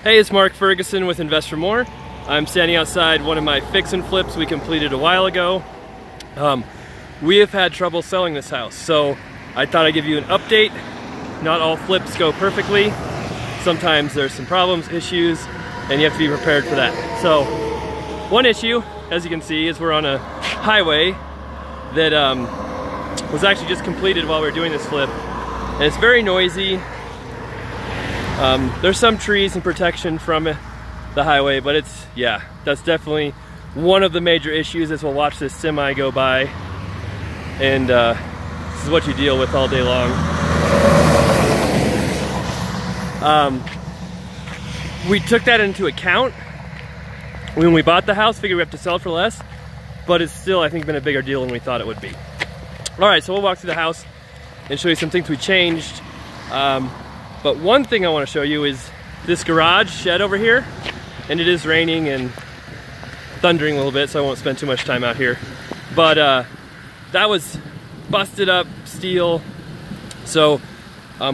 Hey, it's Mark Ferguson with Invest for More. I'm standing outside one of my fix and flips we completed a while ago. We have had trouble selling this house, so I thought I'd give you an update. Not all flips go perfectly. Sometimes there's some problems, issues, and you have to be prepared for that. So, one issue, as you can see, is we're on a highway that was actually just completed while we were doing this flip, and it's very noisy. There's some trees and protection from the highway, but that's definitely one of the major issues as we'll watch this semi go by, and this is what you deal with all day long. We took that into account when we bought the house, figured we have to sell it for less, but it's still, I think, been a bigger deal than we thought it would be. All right, so we'll walk through the house and show you some things we changed. But one thing I want to show you is this garage shed over here, and it is raining and thundering a little bit, so I won't spend too much time out here. But that was busted up steel. So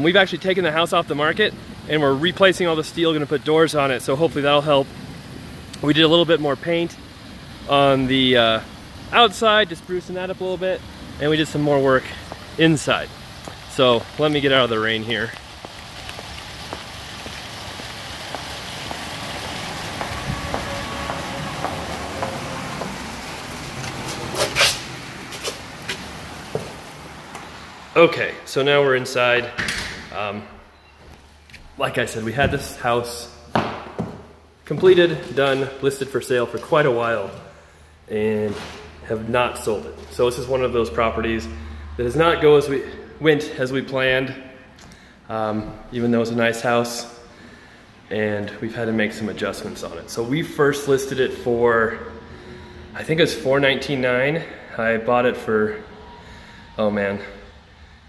we've actually taken the house off the market and we're replacing all the steel, gonna put doors on it, so hopefully that'll help. We did a little bit more paint on the outside, just sprucing that up a little bit, and we did some more work inside. So let me get out of the rain here. Okay, so now we're inside. Like I said, we had this house completed, done, listed for sale for quite a while and have not sold it. So this is one of those properties that does not go as we planned, even though it's a nice house, and we've had to make some adjustments on it. So we first listed it for, I think it was $419,900. I bought it for, oh man,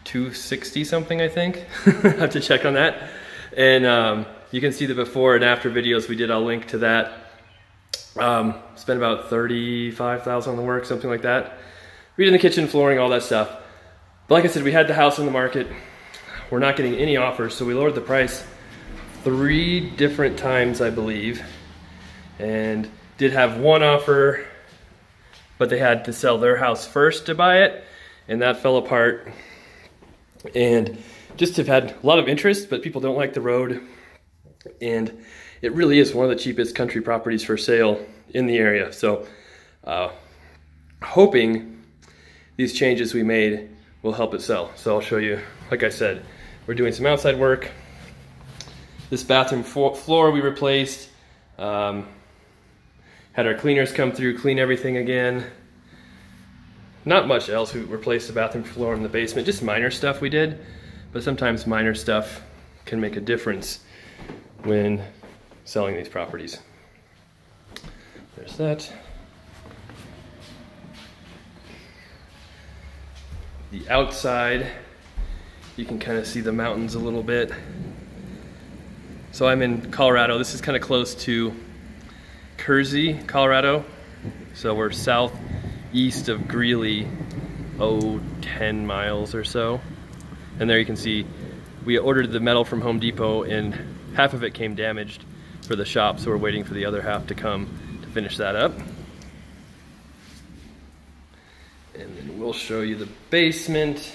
$260 something, I think. I have to check on that. And you can see the before and after videos we did. I'll link to that. Spent about $35,000 on the work, something like that. Redid the kitchen, flooring, all that stuff. But like I said, we had the house on the market. We're not getting any offers, so we lowered the price 3 different times, I believe. And did have one offer, but they had to sell their house first to buy it, and that fell apart. And just have had a lot of interest, but people don't like the road, and it really is one of the cheapest country properties for sale in the area. So hoping these changes we made will help it sell. So I'll show you. Like I said, we're doing some outside work. This bathroom floor we replaced, had our cleaners come through, clean everything again. Not much else. We replaced the bathroom floor in the basement, just minor stuff we did, but sometimes minor stuff can make a difference when selling these properties. There's that. The outside, you can kind of see the mountains a little bit. So I'm in Colorado. This is kind of close to Kersey, Colorado. So we're southeast of Greeley, 10 miles or so. And there you can see we ordered the metal from Home Depot and half of it came damaged for the shop, so we're waiting for the other half to come to finish that up. And then we'll show you the basement.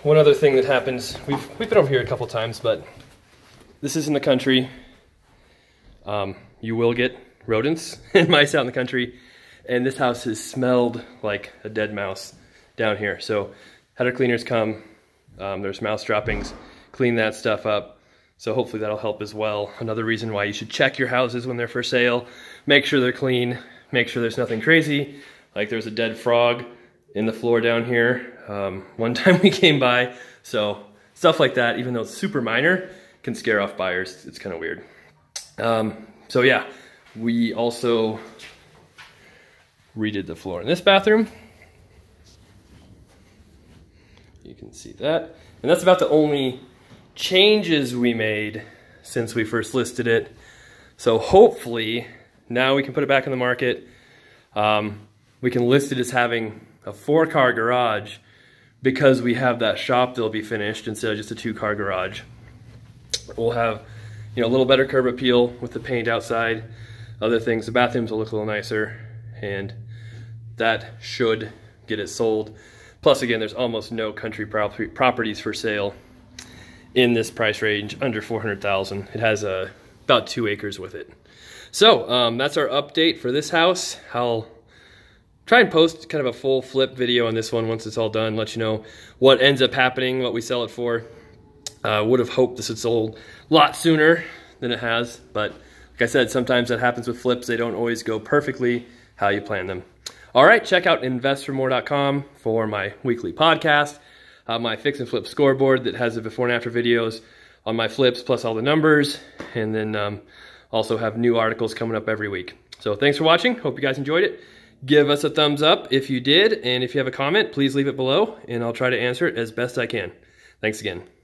One other thing that happens, we've been over here a couple times, but this is in the country. You will get rodents and mice out in the country, and this house has smelled like a dead mouse down here. So had our cleaners come, there's mouse droppings, clean that stuff up. So hopefully that'll help as well. Another reason why you should check your houses when they're for sale. Make sure they're clean, make sure there's nothing crazy. Like there's a dead frog in the floor down here. One time we came by, so stuff like that, even though it's super minor, can scare off buyers. It's kind of weird. So yeah, we also redid the floor in this bathroom. You can see that. And that's about the only changes we made since we first listed it. So hopefully now we can put it back in the market. We can list it as having a 4-car garage because we have that shop that'll be finished instead of just a 2-car garage. We'll have, you know, a little better curb appeal with the paint outside, other things. The bathrooms will look a little nicer, and that should get it sold. Plus, again, there's almost no country properties for sale in this price range under $400,000. It has about 2 acres with it. So that's our update for this house. I'll try and post kind of a full flip video on this one once it's all done, let you know what ends up happening, what we sell it for. Would have hoped this had sold a lot sooner than it has, but like I said, sometimes that happens with flips. They don't always go perfectly how you plan them. All right, check out investformore.com for my weekly podcast, my fix and flip scoreboard that has the before and after videos on my flips plus all the numbers, and then also have new articles coming up every week. So thanks for watching. Hope you guys enjoyed it. Give us a thumbs up if you did, and if you have a comment, please leave it below, and I'll try to answer it as best I can. Thanks again.